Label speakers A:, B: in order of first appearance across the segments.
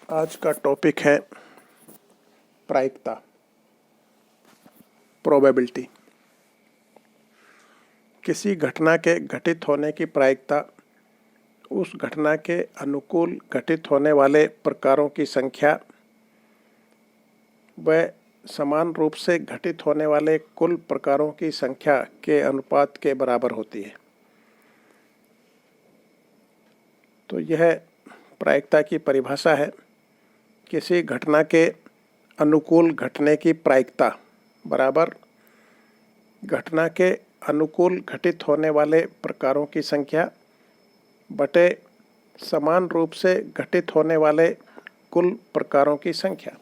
A: आज का टॉपिक है प्रायिकता, प्रोबेबिलिटी। किसी घटना के घटित होने की प्रायिकता उस घटना के अनुकूल घटित होने वाले प्रकारों की संख्या व समान रूप से घटित होने वाले कुल प्रकारों की संख्या के अनुपात के बराबर होती है। तो यह प्रायिकता की परिभाषा है। किसी घटना के अनुकूल घटने की प्रायिकता बराबर घटना के अनुकूल घटित होने वाले प्रकारों की संख्या बटे समान रूप से घटित होने वाले कुल प्रकारों की संख्या।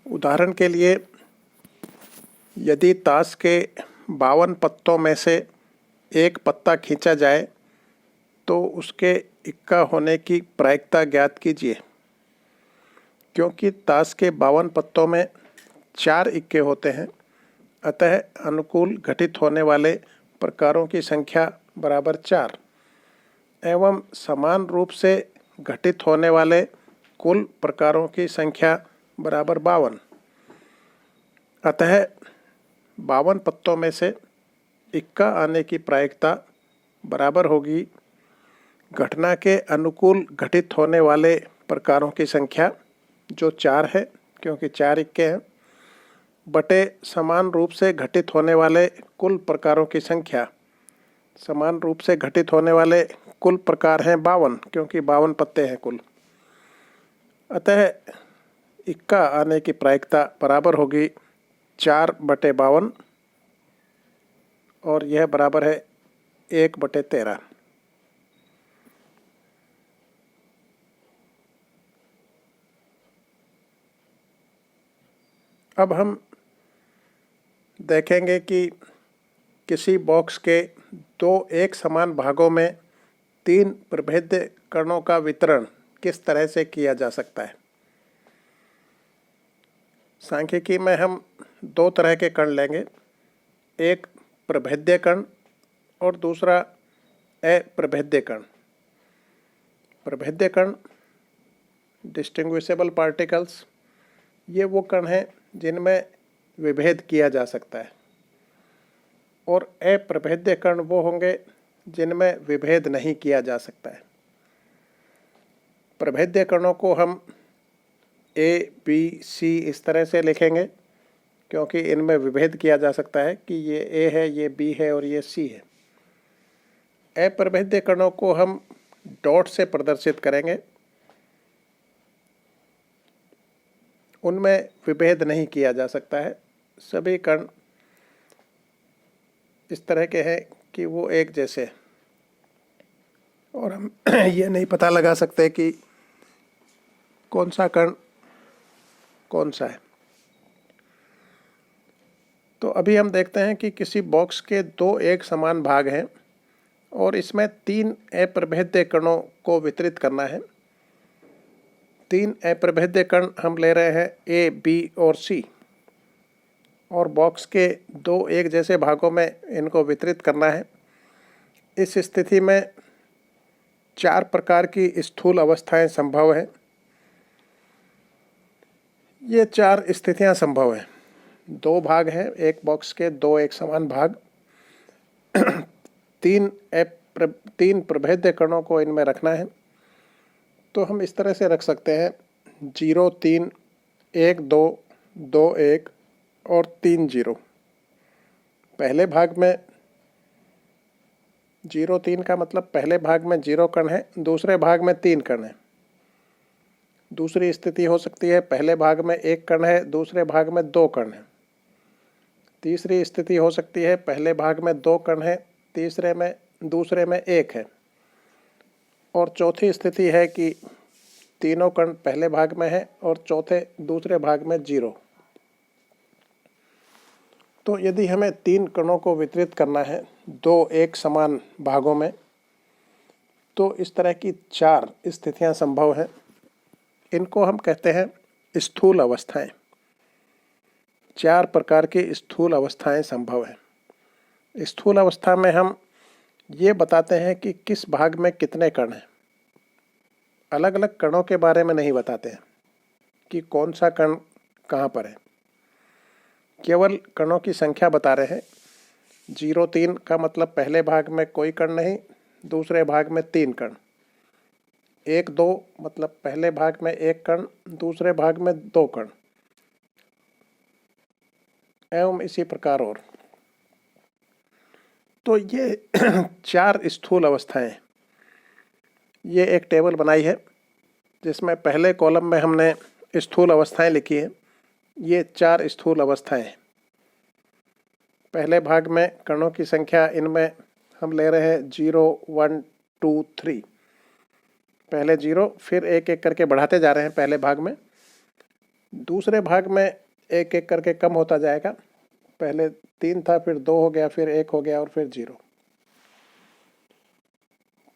A: उदाहरण के लिए, यदि ताश के 52 पत्तों में से एक पत्ता खींचा जाए तो उसके इक्का होने की प्रायिकता ज्ञात कीजिए। क्योंकि ताश के 52 पत्तों में 4 इक्के होते हैं, अतः अनुकूल घटित होने वाले प्रकारों की संख्या बराबर 4 एवं समान रूप से घटित होने वाले कुल प्रकारों की संख्या बराबर 52। अतः 52 पत्तों में से इक्का आने की प्रायिकता बराबर होगी घटना के अनुकूल घटित होने वाले प्रकारों की संख्या, जो 4 है क्योंकि 4 इक्के हैं, बटे समान रूप से घटित होने वाले कुल प्रकारों की संख्या। समान रूप से घटित होने वाले कुल प्रकार हैं 52 क्योंकि 52 पत्ते हैं कुल। अतः इक्का आने की प्रायिकता बराबर होगी 4/52 और यह बराबर है 1/13। अब हम देखेंगे कि किसी बॉक्स के 2 एक समान भागों में 3 प्रभेद्य कणों का वितरण किस तरह से किया जा सकता है। सांख्यिकी में हम 2 तरह के कण लेंगे, एक प्रभेद्य कण और दूसरा अप्रभेद्य कण। प्रभेद्य कण डिस्टिंग्विशेबल पार्टिकल्स, ये वो कण हैं जिनमें विभेद किया जा सकता है, और अप्रभेद्य कण वो होंगे जिनमें विभेद नहीं किया जा सकता है। प्रभेद्य कणों को हम A, B, C इस तरह से लिखेंगे क्योंकि इनमें विभेद किया जा सकता है कि ये A है, ये B है और ये C है। अप्रभेद्य कणों को हम डॉट से प्रदर्शित करेंगे, उनमें विभेद नहीं किया जा सकता है। सभी कण इस तरह के हैं कि वो एक जैसे, और हम ये नहीं पता लगा सकते कि कौन सा कण कौन सा है। तो अभी हम देखते हैं कि किसी बॉक्स के 2 एक समान भाग हैं और इसमें 3 अप्रभेद्य कणों को वितरित करना है। 3 अप्रभेद्य कण हम ले रहे हैं A, B और C, और बॉक्स के 2 एक जैसे भागों में इनको वितरित करना है। इस स्थिति में 4 प्रकार की स्थूल अवस्थाएं संभव हैं। ये 4 स्थितियां संभव हैं। 2 भाग हैं एक बॉक्स के, 2 एक समान भाग। 3 प्रभेद्य कणों को इनमें रखना है। तो हम इस तरह से रख सकते हैं 0, 3, 1, 2, 2, 1 और 3, 0। पहले भाग में 0, 3 का मतलब पहले भाग में 0 कण है, दूसरे भाग में 3 कण है। दूसरी स्थिति हो सकती है पहले भाग में 1 कण है, दूसरे भाग में 2 कण है। तीसरी स्थिति हो सकती है पहले भाग में 2 कण है, दूसरे में 1 है। और चौथी स्थिति है कि तीनों कण पहले भाग में है और दूसरे भाग में 0। तो यदि हमें 3 कणों को वितरित करना है 2 एक समान भागों में, तो इस तरह की 4 स्थितियां संभव हैं। इनको हम कहते हैं स्थूल अवस्थाएं। 4 प्रकार की स्थूल अवस्थाएं संभव हैं। स्थूल अवस्था में हम ये बताते हैं कि किस भाग में कितने कण हैं। अलग अलग कणों के बारे में नहीं बताते हैं कि कौन सा कण कहाँ पर है, केवल कणों की संख्या बता रहे हैं। 0-3 का मतलब पहले भाग में कोई कण नहीं, दूसरे भाग में 3 कण। 1-2 मतलब पहले भाग में 1 कण, दूसरे भाग में 2 कण, एवं इसी प्रकार और। तो ये 4 स्थूल अवस्थाएं, ये एक टेबल बनाई है जिसमें पहले कॉलम में हमने स्थूल अवस्थाएं लिखी है। ये 4 स्थूल अवस्थाएं हैं। पहले भाग में कणों की संख्या, इनमें हम ले रहे हैं 0, 1, 2, 3। पहले 0, फिर एक एक करके बढ़ाते जा रहे हैं पहले भाग में। दूसरे भाग में एक एक करके कम होता जाएगा। पहले 3 था, फिर 2 हो गया, फिर 1 हो गया और फिर 0।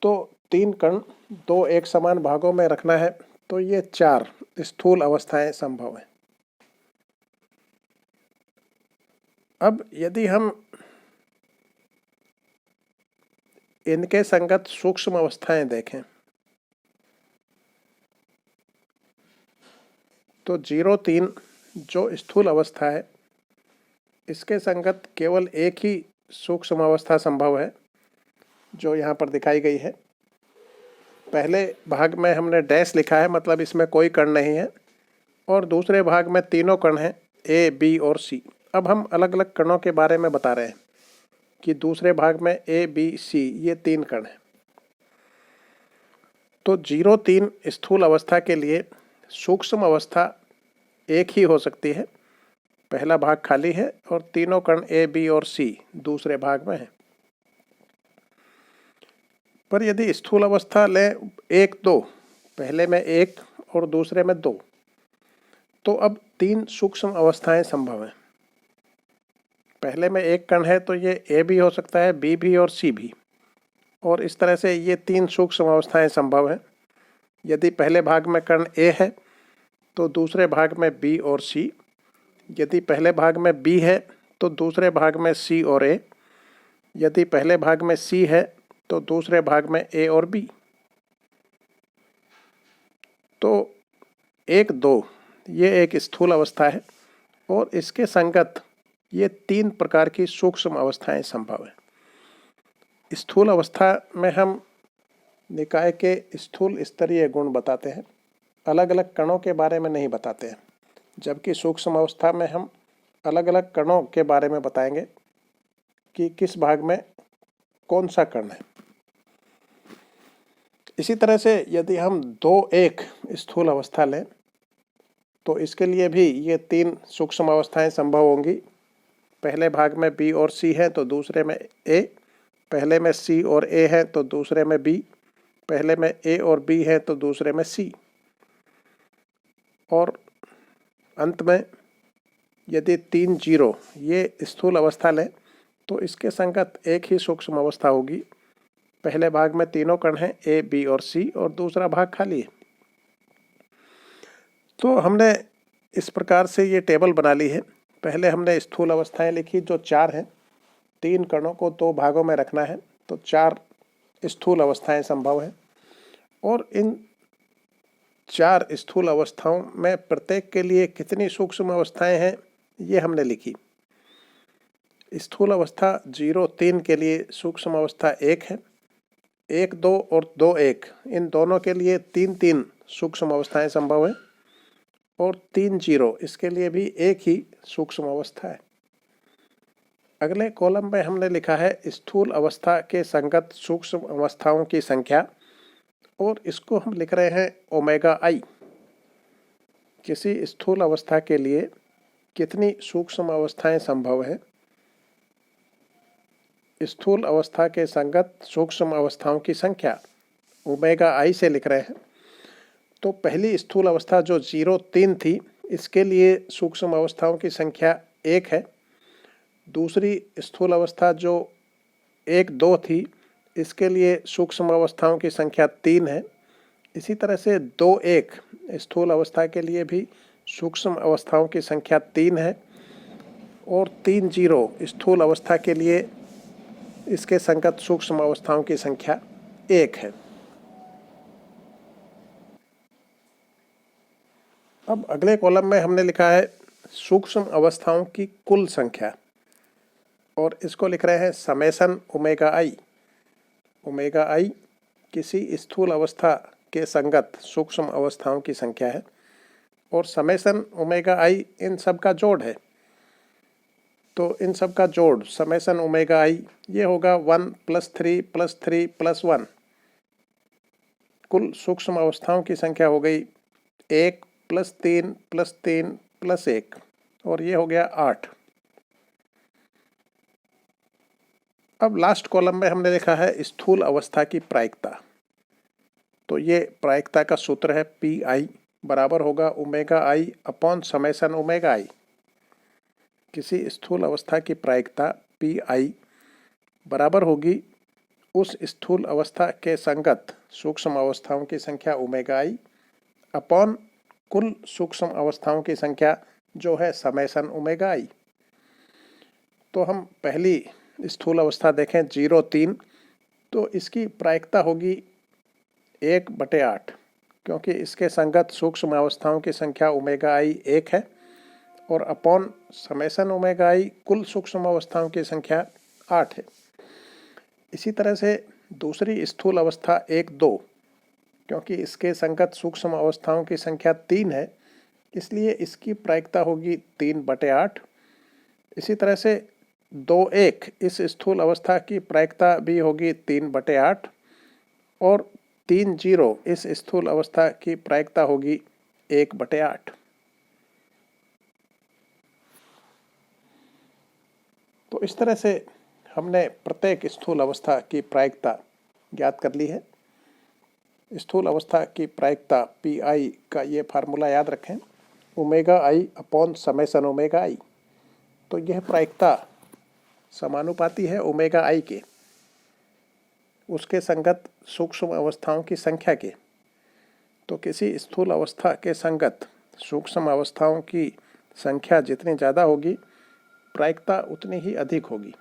A: तो 3 कण 2 एक समान भागों में रखना है, तो ये 4 स्थूल अवस्थाएं संभव हैं। अब यदि हम इनके संगत सूक्ष्म अवस्थाएं देखें तो 0-3 जो स्थूल अवस्था है, इसके संगत केवल एक ही सूक्ष्म अवस्था संभव है जो यहाँ पर दिखाई गई है। पहले भाग में हमने डैश लिखा है, मतलब इसमें कोई कण नहीं है, और दूसरे भाग में तीनों कण हैं, ए, बी और सी। अब हम अलग अलग कणों के बारे में बता रहे हैं कि दूसरे भाग में ए, बी, सी ये 3 कण हैं। तो 0-3 स्थूल अवस्था के लिए सूक्ष्म अवस्था एक ही हो सकती है। पहला भाग खाली है और तीनों कण ए, बी और सी दूसरे भाग में है। पर यदि स्थूल अवस्था लें 1-2, पहले में 1 और दूसरे में 2, तो अब 3 सूक्ष्म अवस्थाएं संभव हैं। पहले में 1 कण है तो ये ए भी हो सकता है, बी भी और सी भी, और इस तरह से ये 3 सूक्ष्म अवस्थाएं संभव हैं। यदि पहले भाग में कण ए है तो दूसरे भाग में बी और सी। यदि पहले भाग में बी है तो दूसरे भाग में सी और ए। यदि पहले भाग में सी है तो दूसरे भाग में ए और बी। तो 1-2 ये एक स्थूल अवस्था है और इसके संगत ये 3 प्रकार की सूक्ष्म अवस्थाएं संभव है। स्थूल अवस्था में हम निकाय के स्थूल स्तरीय गुण बताते हैं, अलग अलग कणों के बारे में नहीं बताते हैं। जबकि सूक्ष्म अवस्था में हम अलग अलग कणों के बारे में बताएंगे कि किस भाग में कौन सा कण है। इसी तरह से यदि हम 2-1 स्थूल अवस्था लें तो इसके लिए भी ये 3 सूक्ष्म अवस्थाएं संभव होंगी। पहले भाग में बी और सी है तो दूसरे में ए, पहले में सी और ए है तो दूसरे में बी, पहले में ए और बी है तो दूसरे में सी, और अंत में यदि 3-0 ये स्थूल अवस्था लें तो इसके संगत एक ही सूक्ष्म अवस्था होगी। पहले भाग में तीनों कण हैं, ए, बी और सी, और दूसरा भाग खाली है। तो हमने इस प्रकार से ये टेबल बना ली है। पहले हमने स्थूल अवस्थाएं लिखी जो 4 हैं। 3 कणों को 2 भागों में रखना है तो 4 स्थूल अवस्थाएं संभव हैं, और इन 4 स्थूल अवस्थाओं में प्रत्येक के लिए कितनी सूक्ष्म अवस्थाएं हैं ये हमने लिखी। स्थूल अवस्था 0-3 के लिए सूक्ष्म अवस्था 1 है। 1-2 और 2-1 इन दोनों के लिए 3-3 सूक्ष्म अवस्थाएं संभव हैं, और 3-0 इसके लिए भी एक ही सूक्ष्म अवस्था है। अगले कॉलम में हमने लिखा है स्थूल अवस्था के संगत सूक्ष्म अवस्थाओं की संख्या, और इसको हम लिख रहे हैं ओमेगा आई। किसी स्थूल अवस्था के लिए कितनी सूक्ष्म अवस्थाएं संभव हैं, स्थूल अवस्था के संगत सूक्ष्म अवस्थाओं की संख्या ओमेगा आई से लिख रहे हैं। तो पहली स्थूल अवस्था जो 0-3 थी, इसके लिए सूक्ष्म अवस्थाओं की संख्या 1 है। दूसरी स्थूल अवस्था जो 1-2 थी, इसके लिए सूक्ष्म अवस्थाओं की संख्या 3 है। इसी तरह से 2-1 स्थूल अवस्था के लिए भी सूक्ष्म अवस्थाओं की संख्या 3 है, और 3-0 स्थूल अवस्था के लिए इसके संगत सूक्ष्म अवस्थाओं की संख्या 1 है। अब अगले कॉलम में हमने लिखा है सूक्ष्म अवस्थाओं की कुल संख्या, और इसको लिख रहे हैं समेसन ओमेगा आई। ओमेगा आई किसी स्थूल अवस्था के संगत सूक्ष्म अवस्थाओं की संख्या है, और समेसन ओमेगा आई इन सब का जोड़ है। तो इन सब का जोड़ समेसन ओमेगा आई ये होगा 1 + 3 + 3 + 1। कुल सूक्ष्म अवस्थाओं की संख्या हो गई 1 + 3 + 3 + 1, और ये हो गया 8। अब लास्ट कॉलम में हमने लिखा है स्थूल अवस्था की प्रायिकता। तो ये प्रायिकता का सूत्र है पी आई बराबर होगा ओमेगा आई अपॉन समेसन ओमेगा आई। किसी स्थूल अवस्था की प्रायिकता पी आई बराबर होगी उस स्थूल अवस्था के संगत सूक्ष्म अवस्थाओं की संख्या ओमेगा आई अपॉन कुल सूक्ष्म अवस्थाओं की संख्या जो है समेसन ओमेगा आई। तो हम पहली स्थूल अवस्था देखें 0-3, तो इसकी प्रायिकता होगी 1/8, क्योंकि इसके संगत सूक्ष्म अवस्थाओं की संख्या ओमेगा आई 1 है, और अपॉन समेसन ओमेगा आई कुल सूक्ष्म अवस्थाओं की संख्या 8 है। इसी तरह से दूसरी स्थूल अवस्था 1-2, क्योंकि इसके संगत सूक्ष्म अवस्थाओं की संख्या 3 है, इसलिए इसकी प्रायिकता होगी 3/8। इसी तरह से 2-1 इस स्थूल अवस्था की प्रायिकता भी होगी 3/8, और 3-0 इस स्थूल अवस्था की प्रायिकता होगी 1/8। तो इस तरह से हमने प्रत्येक स्थूल अवस्था की प्रायिकता ज्ञात कर ली है। स्थूल अवस्था की प्रायिकता पी आई का ये फार्मूला याद रखें, ओमेगा आई अपॉन समेसन ओमेगा आई। तो यह प्रायिकता समानुपाती है ओमेगा आई के उसके संगत सूक्ष्म अवस्थाओं की संख्या के। तो किसी स्थूल अवस्था के संगत सूक्ष्म अवस्थाओं की संख्या जितनी ज़्यादा होगी प्रायिकता उतनी ही अधिक होगी।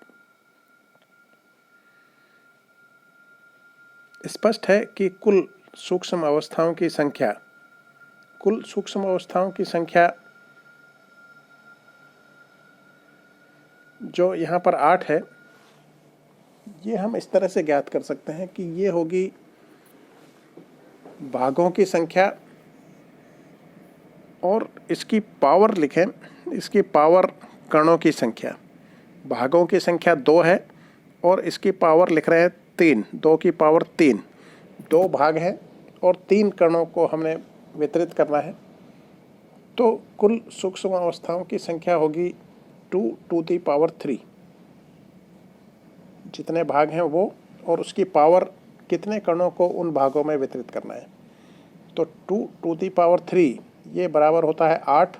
A: स्पष्ट है कि कुल सूक्ष्म अवस्थाओं की संख्या जो यहाँ पर 8 है, ये हम इस तरह से ज्ञात कर सकते हैं कि ये होगी भागों की संख्या, और इसकी पावर लिखें, इसकी पावर कणों की संख्या। भागों की संख्या 2 है और इसकी पावर लिख रहे हैं 3, 2 की पावर 3। 2 भाग हैं और 3 कणों को हमने वितरित करना है। तो कुल सूक्ष्म अवस्थाओं की संख्या होगी 2⁻3। जितने भाग हैं वो, और उसकी पावर कितने कणों को उन भागों में वितरित करना है। तो 2⁻3 ये बराबर होता है 8,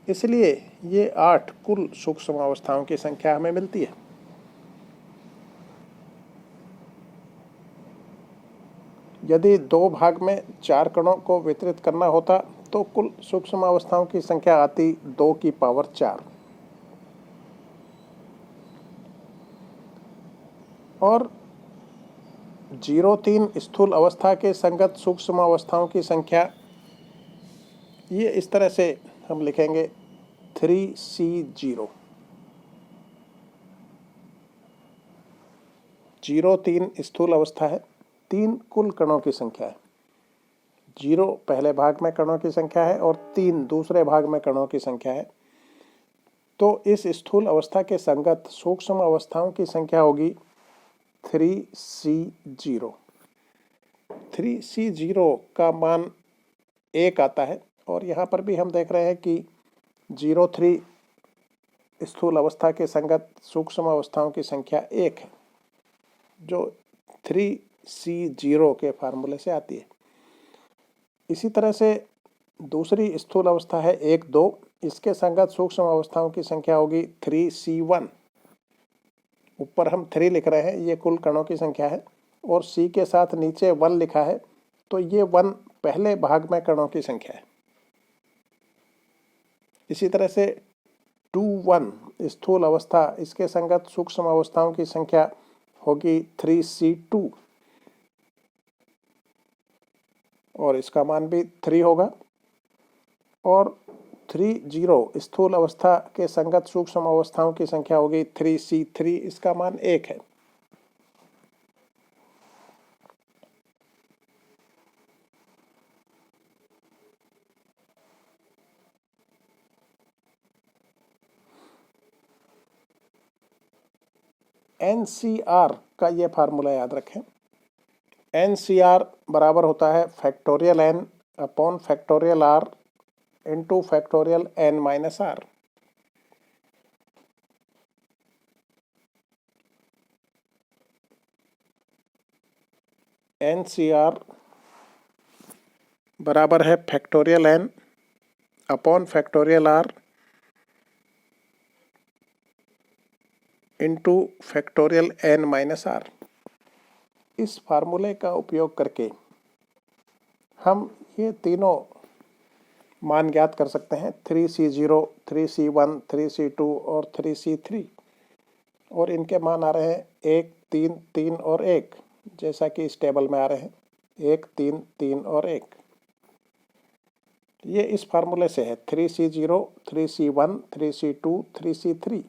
A: इसलिए ये 8 कुल सूक्ष्म अवस्थाओं की संख्या हमें मिलती है। यदि 2 भाग में 4 कणों को वितरित करना होता तो कुल सूक्ष्म अवस्थाओं की संख्या आती 2 की पावर 4। और 0-3 स्थूल अवस्था के संगत सूक्ष्म अवस्थाओं की संख्या ये इस तरह से हम लिखेंगे 3C0। 0-3 स्थूल अवस्था है, 3 कुल कणों की संख्या है। 0 पहले भाग में कणों की संख्या है और 3 दूसरे भाग में कणों की संख्या है। तो इस स्थूल अवस्था के संगत सूक्ष्म अवस्थाओं की संख्या होगी 3C0। 3C0 का मान 1 आता है, और यहाँ पर भी हम देख रहे हैं कि 0-3 स्थूल अवस्था के संगत सूक्ष्म अवस्थाओं की संख्या 1 है, जो 3C0 के फार्मूले से आती है। इसी तरह से दूसरी स्थूल अवस्था है 1-2, इसके संगत सूक्ष्म अवस्थाओं की संख्या होगी 3C1। ऊपर हम 3 लिख रहे हैं, ये कुल कणों की संख्या है, और C के साथ नीचे 1 लिखा है, तो ये 1 पहले भाग में कणों की संख्या है। इसी तरह से 2-1 स्थूल अवस्था, इसके संगत सूक्ष्म अवस्थाओं की संख्या होगी 3C2 और इसका मान भी 3 होगा। और 30 स्थूल अवस्था के संगत सूक्ष्म अवस्थाओं की संख्या होगी 3C3, इसका मान 1 है। NCR का ये फार्मूला याद रखें। NCR बराबर होता है factorial n upon factorial r into factorial n minus r। NCR बराबर है factorial n upon factorial r into factorial n minus r। इस फार्मूले का उपयोग करके हम ये तीनों मान ज्ञात कर सकते हैं, 3C0, 3C1, 3C2 और 3C3। और इनके मान आ रहे हैं 1, 3, 3 और 1, जैसा कि इस टेबल में आ रहे हैं 1, 3, 3 और 1। ये इस फार्मूले से है 3C0, 3C1, 3C2, 3C3।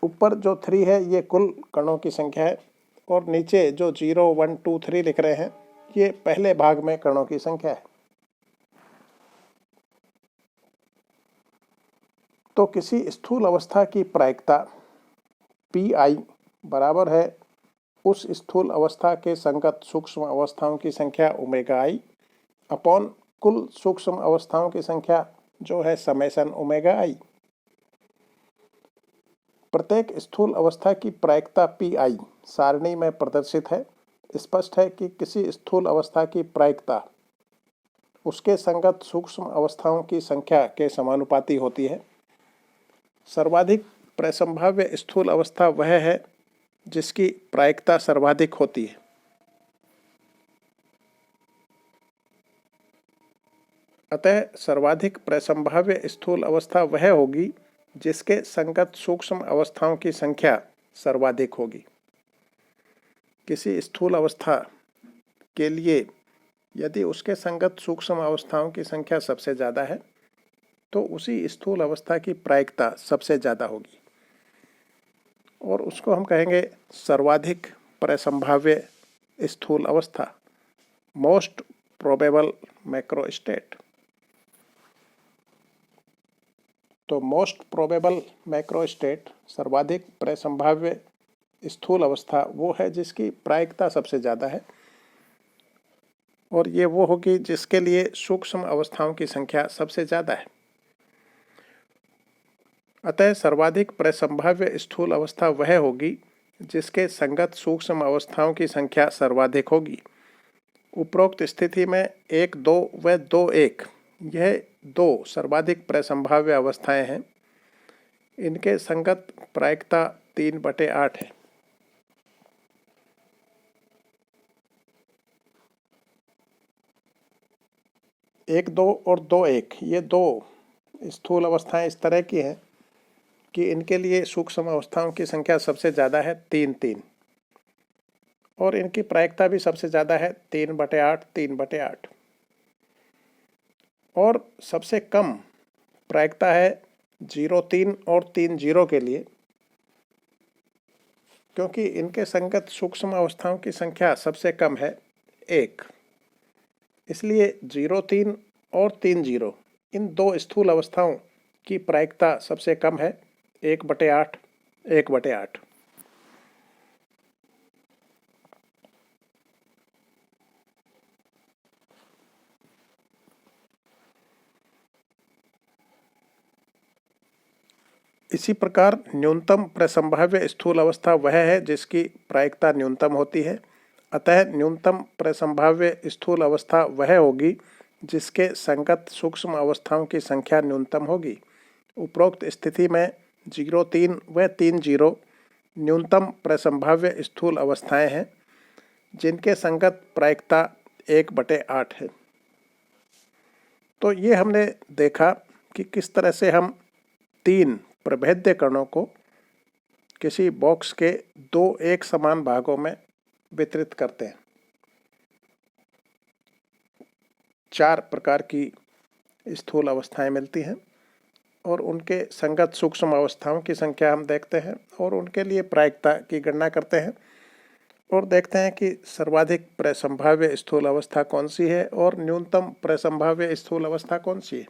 A: ऊपर जो 3 है ये कुल कणों की संख्या है और नीचे जो 0, 1, 2, 3 लिख रहे हैं ये पहले भाग में कणों की संख्या है। तो किसी स्थूल अवस्था की प्रायिकता Pi बराबर है उस स्थूल अवस्था के संगत सूक्ष्म अवस्थाओं की संख्या ओमेगा i अपॉन कुल सूक्ष्म अवस्थाओं की संख्या जो है समेशन ओमेगा i। प्रत्येक स्थूल अवस्था की प्रायिकता Pi सारणी में प्रदर्शित है। स्पष्ट है कि किसी स्थूल अवस्था की प्रायिकता उसके संगत सूक्ष्म अवस्थाओं की संख्या के समानुपाती होती है। सर्वाधिक प्रसंभाव्य स्थूल अवस्था वह है जिसकी प्रायिकता सर्वाधिक होती है। अतः सर्वाधिक प्रसंभाव्य स्थूल अवस्था वह होगी जिसके संगत सूक्ष्म अवस्थाओं की संख्या सर्वाधिक होगी। किसी स्थूल अवस्था के लिए यदि उसके संगत सूक्ष्म अवस्थाओं की संख्या सबसे ज़्यादा है तो उसी स्थूल अवस्था की प्रायिकता सबसे ज़्यादा होगी और उसको हम कहेंगे सर्वाधिक प्रसंभाव्य स्थूल अवस्था, मोस्ट प्रोबेबल मैक्रो स्टेट। तो मोस्ट प्रोबेबल मैक्रो स्टेट, सर्वाधिक प्रसंभाव्य स्थूल अवस्था, वो है जिसकी प्रायिकता सबसे ज़्यादा है और ये वो होगी जिसके लिए सूक्ष्म अवस्थाओं की संख्या सबसे ज़्यादा है। अतः सर्वाधिक प्रसंभाव्य स्थूल अवस्था वह होगी जिसके संगत सूक्ष्म अवस्थाओं की संख्या सर्वाधिक होगी। उपरोक्त स्थिति में 1, 2 व 2, 1 यह दो सर्वाधिक प्रसंभाव्य अवस्थाएं हैं। इनके संगत प्रायिकता 3/8 है। एक, दो और 2, 1 ये दो स्थूल अवस्थाएं इस तरह की हैं कि इनके लिए सूक्ष्म अवस्थाओं की संख्या सबसे ज़्यादा है 3, 3 और इनकी प्रायिकता भी सबसे ज़्यादा है 3/8, 3/8 और सबसे कम प्रायिकता है 0, 3 और 3, 0 के लिए, क्योंकि इनके संगत सूक्ष्म अवस्थाओं की संख्या सबसे कम है 1। इसलिए 0, 3 और 3, 0 इन दो स्थूल अवस्थाओं की प्रायिकता सबसे कम है 1/8, 1/8। इसी प्रकार न्यूनतम प्रसंभाव्य स्थूल अवस्था वह है जिसकी प्रायिकता न्यूनतम होती है। अतः न्यूनतम प्रसंभाव्य स्थूल अवस्था वह होगी जिसके संगत सूक्ष्म अवस्थाओं की संख्या न्यूनतम होगी। उपरोक्त स्थिति में 0, 3 व 3, 0 न्यूनतम प्रसंभाव्य स्थूल अवस्थाएं हैं जिनके संगत प्रायिकता 1/8 है। तो ये हमने देखा कि किस तरह से हम 3 प्रभेद्य कणों को किसी बॉक्स के दो एक समान भागों में वितरित करते हैं। 4 प्रकार की स्थूल अवस्थाएं मिलती हैं और उनके संगत सूक्ष्म अवस्थाओं की संख्या हम देखते हैं और उनके लिए प्रायिकता की गणना करते हैं और देखते हैं कि सर्वाधिक प्रसंभाव्य स्थूल अवस्था कौन सी है और न्यूनतम प्रसंभाव्य स्थूल अवस्था कौन सी है।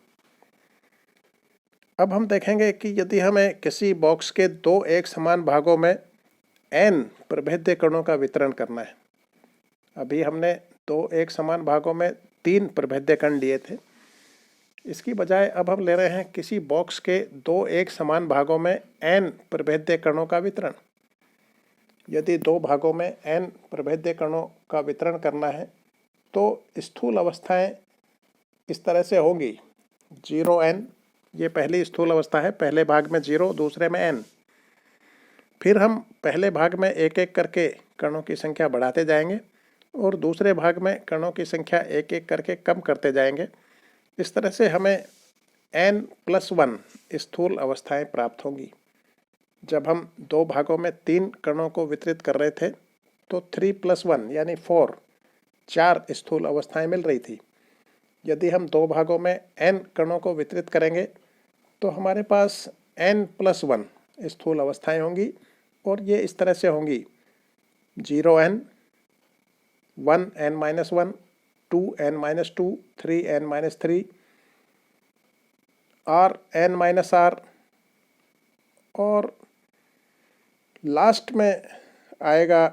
A: अब हम देखेंगे कि यदि हमें किसी बॉक्स के दो एक समान भागों में n प्रभेद्य कणों का वितरण करना है। अभी हमने दो एक समान भागों में 3 प्रभेद्य कण लिए थे। इसकी बजाय अब हम ले रहे हैं किसी बॉक्स के दो एक समान भागों में n प्रभेद्य कणों का वितरण। यदि दो भागों में n प्रभेद्य कणों का वितरण करना है तो स्थूल अवस्थाएं इस तरह से होंगी। 0n, ये पहली स्थूल अवस्था है, पहले भाग में 0, दूसरे में n। फिर हम पहले भाग में एक एक करके कणों की संख्या बढ़ाते जाएंगे और दूसरे भाग में कणों की संख्या एक एक करके कम करते जाएंगे। इस तरह से हमें n+1 स्थूल अवस्थाएं प्राप्त होंगी। जब हम दो भागों में 3 कणों को वितरित कर रहे थे तो 3+1 यानी 4 स्थूल अवस्थाएं मिल रही थी। यदि हम दो भागों में n कणों को वितरित करेंगे तो हमारे पास n+1 स्थूल अवस्थाएं होंगी और ये इस तरह से होंगी: 0n, 1n-1, 2n-2, 3n-3, rn-r और लास्ट में आएगा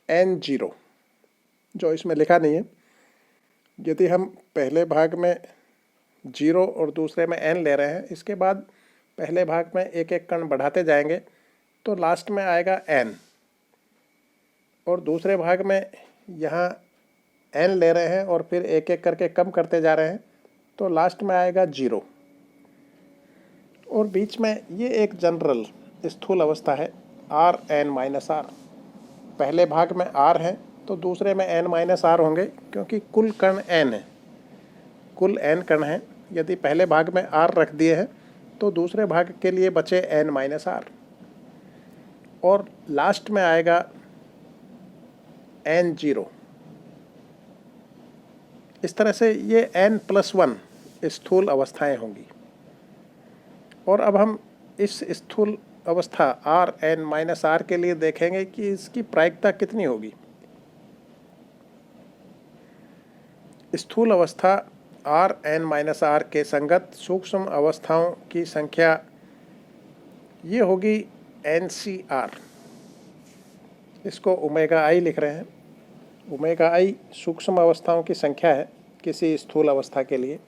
A: n0 जो इसमें लिखा नहीं है। यदि हम पहले भाग में 0 और दूसरे में n ले रहे हैं, इसके बाद पहले भाग में एक एक कण बढ़ाते जाएंगे तो लास्ट में आएगा n और दूसरे भाग में यहाँ n ले रहे हैं और फिर एक एक करके कम करते जा रहे हैं तो लास्ट में आएगा 0 और बीच में ये एक जनरल स्थूल अवस्था है Rn-r। पहले भाग में r है तो दूसरे में n-r होंगे क्योंकि कुल कण n है, कुल n कण हैं। यदि पहले भाग में r रख दिए हैं तो दूसरे भाग के लिए बचे n-r और लास्ट में आएगा n0। इस तरह से ये n+1 स्थूल अवस्थाएं होंगी। और अब हम इस स्थूल अवस्था Rn-r के लिए देखेंगे कि इसकी प्रायिकता कितनी होगी। स्थूल अवस्था Rn-r के संगत सूक्ष्म अवस्थाओं की संख्या ये होगी NCR। इसको ω_i लिख रहे हैं। ω_i सूक्ष्म अवस्थाओं की संख्या है किसी स्थूल अवस्था के लिए।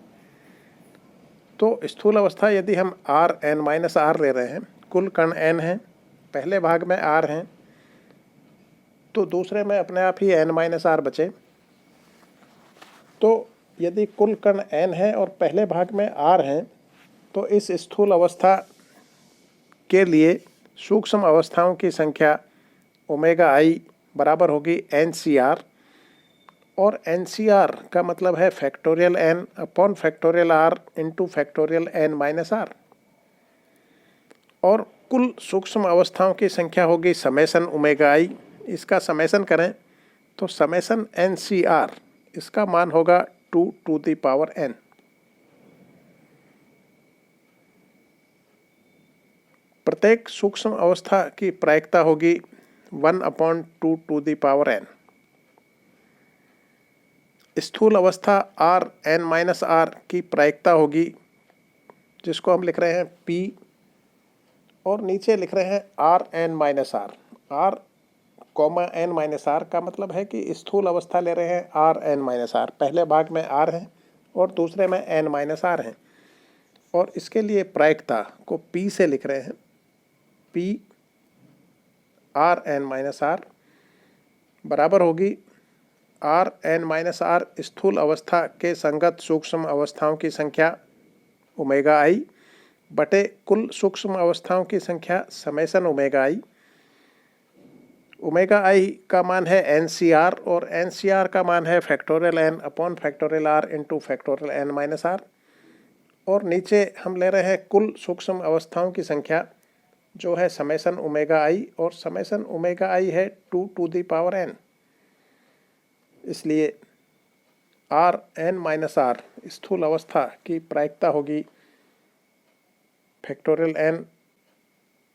A: तो स्थूल अवस्था यदि हम Rn-r ले रहे हैं, कुल कण n हैं, पहले भाग में r हैं तो दूसरे में अपने आप ही n-r बचे। तो यदि कुल कण n है और पहले भाग में r हैं तो इस स्थूल अवस्था के लिए सूक्ष्म अवस्थाओं की संख्या ω_i बराबर होगी NCR और NCR का मतलब है factorial n upon factorial r into factorial n-r और कुल सूक्ष्म अवस्थाओं की संख्या होगी समेसन ω_i। इसका समेसन करें तो समेसन NCR इसका मान होगा 2n। प्रत्येक सूक्ष्म अवस्था की प्रायिकता होगी 1/2n। स्थूल अवस्था Rn-r की प्रायिकता होगी, जिसको हम लिख रहे हैं P और नीचे लिख रहे हैं Rn-r। R, n-r का मतलब है कि स्थूल अवस्था ले रहे हैं Rn-r। पहले भाग में r है और दूसरे में n-r है और इसके लिए प्रायिकता को P से लिख रहे हैं। P Rn-r बराबर होगी Rn-r स्थूल अवस्था के संगत सूक्ष्म अवस्थाओं की संख्या ω_i बटे कुल सूक्ष्म अवस्थाओं की संख्या समेसन ω_i। ω_i का मान है NCR और NCR का मान है factorial n upon factorial r into factorial n-r और नीचे हम ले रहे हैं कुल सूक्ष्म अवस्थाओं की संख्या, जो है समेशन ओमेगा आई, और समेशन ओमेगा आई है 2 टू द पावर n। इसलिए आर एन माइनस आर स्थूल अवस्था की प्रायिकता होगी factorial n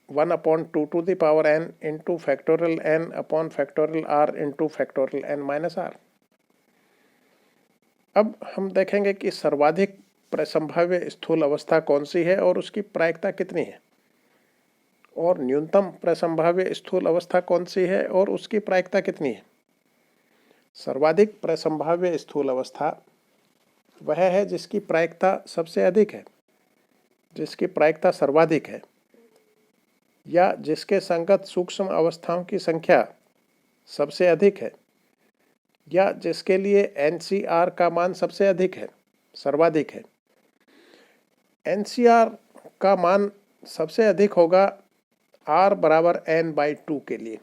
A: 1/2 to the power n into factorial n upon factorial r into factorial n minus R. अब हम देखेंगे कि सर्वाधिक प्रसंभाव्य स्थूल अवस्था कौन सी है और उसकी प्रायिकता कितनी है, और न्यूनतम प्रसंभाव्य स्थूल अवस्था कौन सी है और उसकी प्रायिकता कितनी है। सर्वाधिक प्रसंभाव्य स्थूल अवस्था वह है जिसकी प्रायिकता सबसे अधिक है, जिसकी प्रायिकता सर्वाधिक है, या जिसके संगत सूक्ष्म अवस्थाओं की संख्या सबसे अधिक है, या जिसके लिए NCR का मान सबसे अधिक है, सर्वाधिक है। NCR का मान सबसे अधिक होगा R बराबर n/2 के लिए।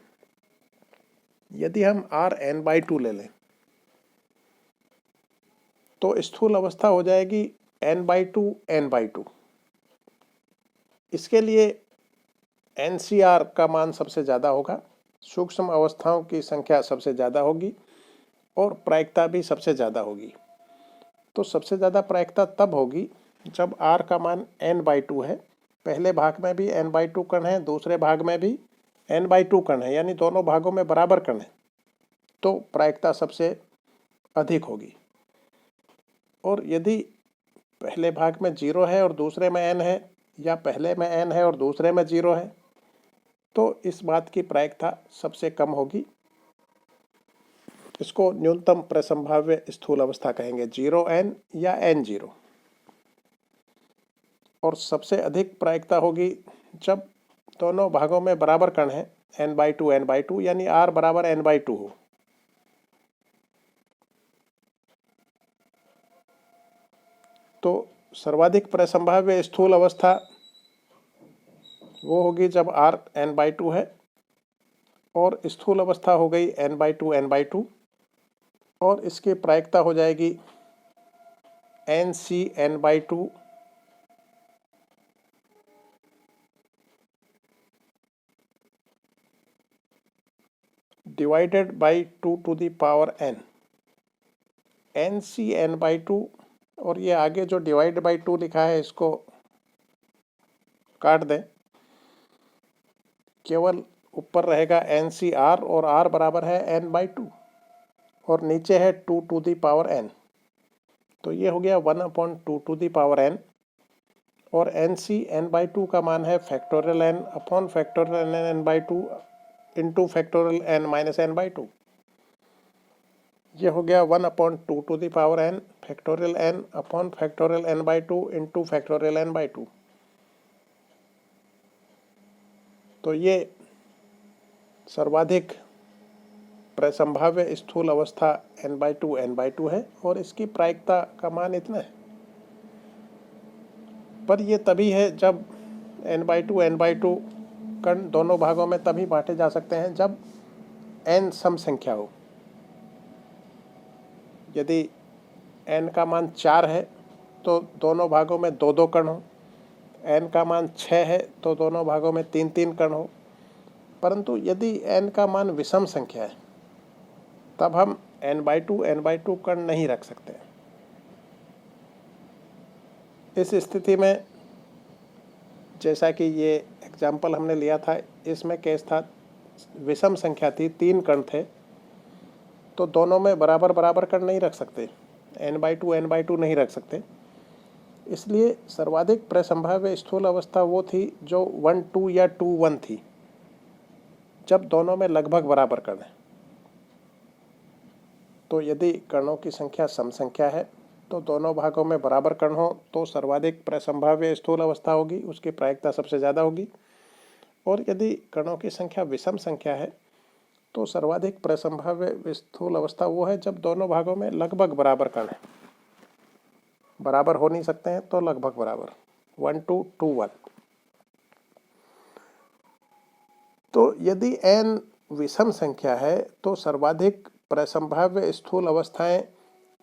A: यदि हम R n/2 ले लें तो स्थूल अवस्था हो जाएगी n/2 n/2। इसके लिए NCR का मान सबसे ज़्यादा होगा, सूक्ष्म अवस्थाओं की संख्या सबसे ज़्यादा होगी और प्रायिकता भी सबसे ज़्यादा होगी। तो सबसे ज़्यादा प्रायिकता तब होगी जब R का मान n/2 है, पहले भाग में भी n/2 कण है, दूसरे भाग में भी n/2 कण है, यानी दोनों भागों में बराबर कण है, तो प्रायिकता सबसे अधिक होगी। और यदि पहले भाग में 0 है और दूसरे में n है, या पहले में n है और दूसरे में 0 है, तो इस बात की प्रायिकता सबसे कम होगी। इसको न्यूनतम प्रसंभाव्य स्थूल अवस्था कहेंगे, 0n या n0। और सबसे अधिक प्रायिकता होगी जब दोनों भागों में बराबर कण है, n/2 n/2, यानी R बराबर n/2 हो। तो सर्वाधिक प्रसंभाव्य स्थूल अवस्था वो होगी जब R n/2 है, और स्थूल अवस्था हो गई n/2 n/2, और इसकी प्रायिकता हो जाएगी NC n/2 divided by 2 to the power n। NC n/2, और ये आगे जो डिवाइड बाई 2 लिखा है इसको काट दें, केवल ऊपर रहेगा NCR, और R बराबर है n/2 और नीचे है 2 टू द पावर n। तो ये हो गया 1/2 टू द पावर n, और NC n/2 का मान है factorial n upon factorial n/2 into factorial n minus n/2। ये हो गया 1/2 to the power n factorial n upon factorial n/2 into factorial n/2। तो ये सर्वाधिक प्रसंभाव्य स्थूल अवस्था n/2 n/2 है, और इसकी प्रायिकता का मान इतना है। पर ये तभी है जब n/2 n/2 कण दोनों भागों में तभी बांटे जा सकते हैं जब n सम संख्या हो। यदि n का मान 4 है तो दोनों भागों में 2-2 कण हो, n का मान 6 है तो दोनों भागों में 3-3 कण हो। परंतु यदि n का मान विषम संख्या है तब हम n/2 n/2 कण नहीं रख सकते। इस स्थिति में, जैसा कि ये एग्जाम्पल हमने लिया था, इसमें केस था विषम संख्या थी, 3 कण थे, तो दोनों में बराबर बराबर कण नहीं रख सकते, n/2 n/2 नहीं रख सकते। इसलिए सर्वाधिक प्रसंभाव्य स्थूल अवस्था वो थी जो 1-2 या 2-1 थी, जब दोनों में लगभग बराबर कण है। तो यदि कणों की संख्या सम संख्या है तो दोनों भागों में बराबर कण हो तो सर्वाधिक प्रसंभाव्य स्थूल अवस्था होगी, उसकी प्रायिकता सबसे ज़्यादा होगी। और यदि कणों की संख्या विषम संख्या है तो सर्वाधिक प्रसंभाव्य स्थूल अवस्था वो है जब दोनों भागों में लगभग बराबर कण है, बराबर हो नहीं सकते हैं तो लगभग बराबर, 1-2 2-1। तो यदि n विषम संख्या है तो सर्वाधिक प्रसंभाव्य स्थूल अवस्थाएं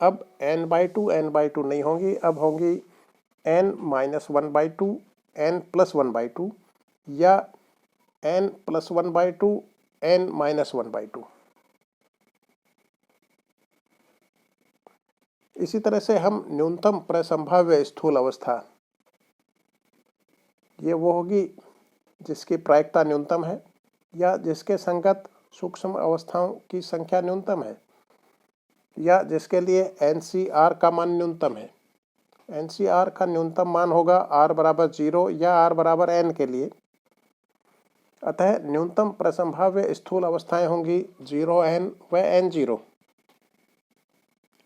A: अब n/2 n/2 नहीं होंगी, अब होंगी n-1/2 n+1/2 या n प्लस 1/2 n माइनस 1/2। इसी तरह से हम न्यूनतम प्रसंभाव्य स्थूल अवस्था, ये वो होगी जिसकी प्रायिकता न्यूनतम है या जिसके संगत सूक्ष्म अवस्थाओं की संख्या न्यूनतम है या जिसके लिए NCR का मान न्यूनतम है। NCR का न्यूनतम मान होगा r बराबर 0 या r बराबर n के लिए। अतः न्यूनतम प्रसंभाव्य स्थूल अवस्थाएं होंगी 0n व n0,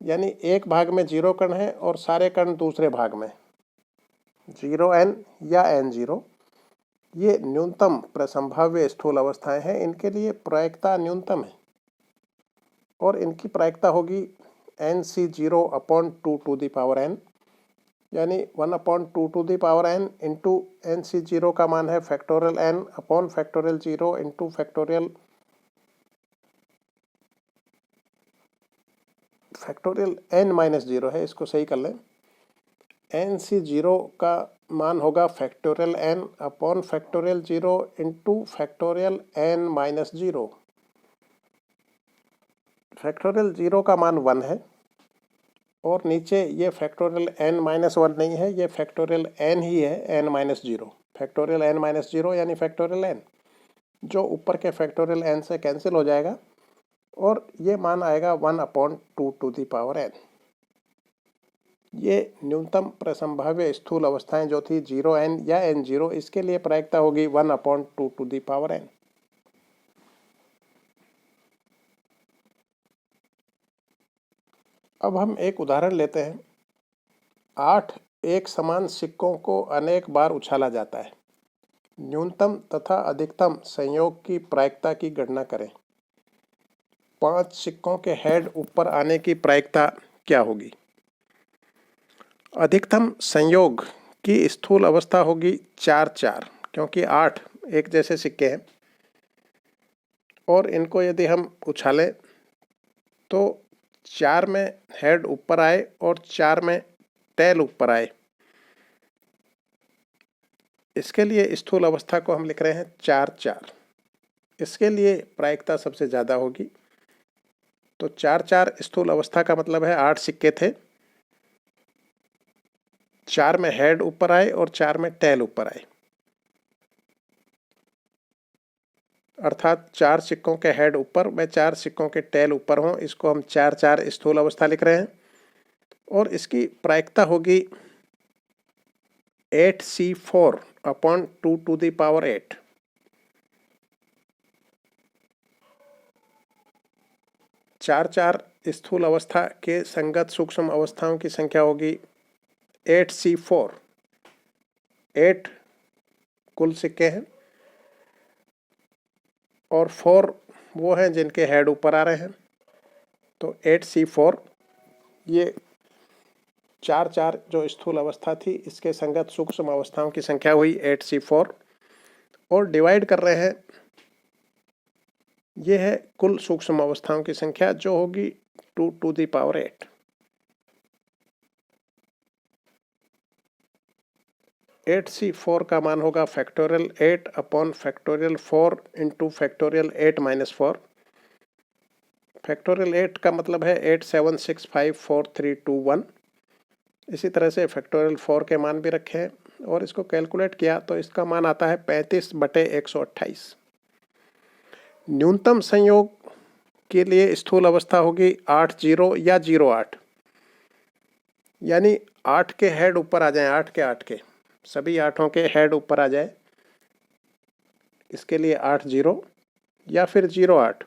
A: यानी एक भाग में 0 कण है और सारे कण दूसरे भाग में 0n या n0। ये न्यूनतम प्रसंभाव्य स्थूल अवस्थाएं हैं, इनके लिए प्रायिकता न्यूनतम है और इनकी प्रायिकता होगी NC0/2 to the power n, यानी 1/2 to the power n into NC0 का मान है factorial n upon factorial 0 into factorial n minus 0 है, इसको सही कर लें। NC0 का मान होगा factorial n upon factorial 0 into factorial n minus 0। Factorial 0 का मान 1 है और नीचे ये फैक्टोरियल n माइनस 1 नहीं है, ये फैक्टोरियल n ही है, n minus 0। Factorial n minus 0 यानी फैक्टोरियल n, जो ऊपर के फैक्टोरियल n से कैंसिल हो जाएगा और ये मान आएगा 1/2 टू द पावर n। ये न्यूनतम प्रसंभाव्य स्थूल अवस्थाएं जो थी 0n या n0, इसके लिए प्रायिकता होगी 1/2 टू द पावर n। अब हम एक उदाहरण लेते हैं। 8 एक समान सिक्कों को अनेक बार उछाला जाता है। न्यूनतम तथा अधिकतम संयोग की प्रायिकता की गणना करें। 5 सिक्कों के हेड ऊपर आने की प्रायिकता क्या होगी? अधिकतम संयोग की स्थूल अवस्था होगी 4-4, क्योंकि 8 एक जैसे सिक्के हैं और इनको यदि हम उछालें तो 4 में हेड ऊपर आए और 4 में टेल ऊपर आए। इसके लिए स्थूल अवस्था को हम लिख रहे हैं 4-4। इसके लिए प्रायिकता सबसे ज़्यादा होगी। तो 4-4 स्थूल अवस्था का मतलब है 8 सिक्के थे, 4 में हेड ऊपर आए और 4 में टेल ऊपर आए, अर्थात 4 सिक्कों के हेड ऊपर व 4 सिक्कों के टेल ऊपर हों, इसको हम 4-4 स्थूल अवस्था लिख रहे हैं और इसकी प्रायिकता होगी 8C4/2 टू द पावर 8। चार स्थूल अवस्था के संगत सूक्ष्म अवस्थाओं की संख्या होगी 8C4। 8 कुल सिक्के हैं और 4 वो हैं जिनके हेड ऊपर आ रहे हैं। तो 8C4 ये 4-4 जो स्थूल अवस्था थी, इसके संगत सूक्ष्म अवस्थाओं की संख्या हुई 8C4 और डिवाइड कर रहे हैं, ये है कुल सूक्ष्म अवस्थाओं की संख्या जो होगी 2 टू द पावर 8। 8C4 का मान होगा factorial 8 upon factorial 4 into factorial 8 minus 4। Factorial 8 का मतलब है 8765432 1। इसी तरह से फैक्टोरियल 4 के मान भी रखे हैं और इसको कैलकुलेट किया तो इसका मान आता है 35/128। न्यूनतम संयोग के लिए स्थूल अवस्था होगी 80 या 08, यानी 8 के हेड ऊपर आ जाएं, 8 के सभी 8 के हेड ऊपर आ जाए, इसके लिए 80 या फिर 08।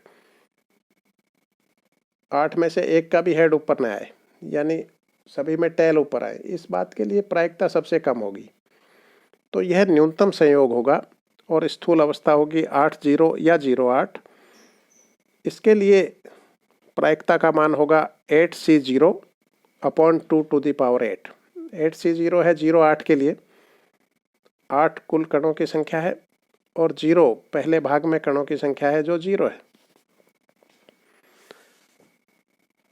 A: 8 में से एक का भी हेड ऊपर न आए, यानी सभी में टेल ऊपर आए, इस बात के लिए प्रायिकता सबसे कम होगी। तो यह न्यूनतम संयोग होगा और स्थूल अवस्था होगी 80 या 08। इसके लिए प्रायिकता का मान होगा 8C0/2 to the power 8। 8C0 है 08 के लिए, 8 कुल कणों की संख्या है और 0 पहले भाग में कणों की संख्या है जो 0 है।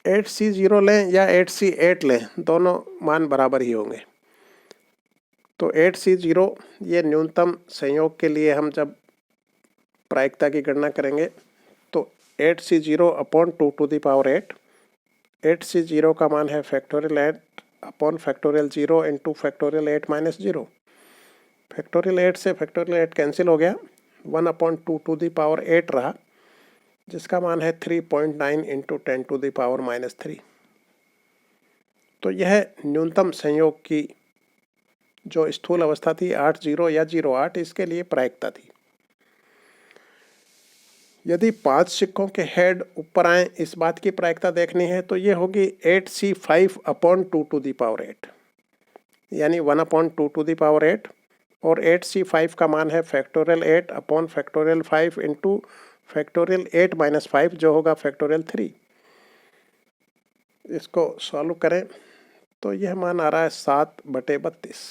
A: 8C0 लें या 8C8 लें, दोनों मान बराबर ही होंगे। तो 8C0 ये न्यूनतम संयोग के लिए हम जब प्रायिकता की गणना करेंगे तो 8C0 upon 2 to the power 8, 8C0 का मान है factorial 8 upon factorial 0 into factorial 8 minus 0। Factorial 8 से फैक्टोरियल 8 कैंसिल हो गया, 1 अपॉन 2 टू द पावर 8 रहा, जिसका मान है 3.9 into 10 to the power minus 3। तो यह न्यूनतम संयोग की जो स्थूल अवस्था थी 80 या 08, इसके लिए प्रायिकता थी। यदि 5 सिक्कों के हेड ऊपर आए, इस बात की प्रायिकता देखनी है, तो ये होगी 8C5 upon 2 to the power 8, यानी 1 अपॉन 2 टू द पावर 8, और 8C5 का मान है factorial 8 upon factorial 5 into factorial 8 minus 5, जो होगा फैक्टोरियल 3। इसको सॉल्व करें तो यह मान आ रहा है 7/32।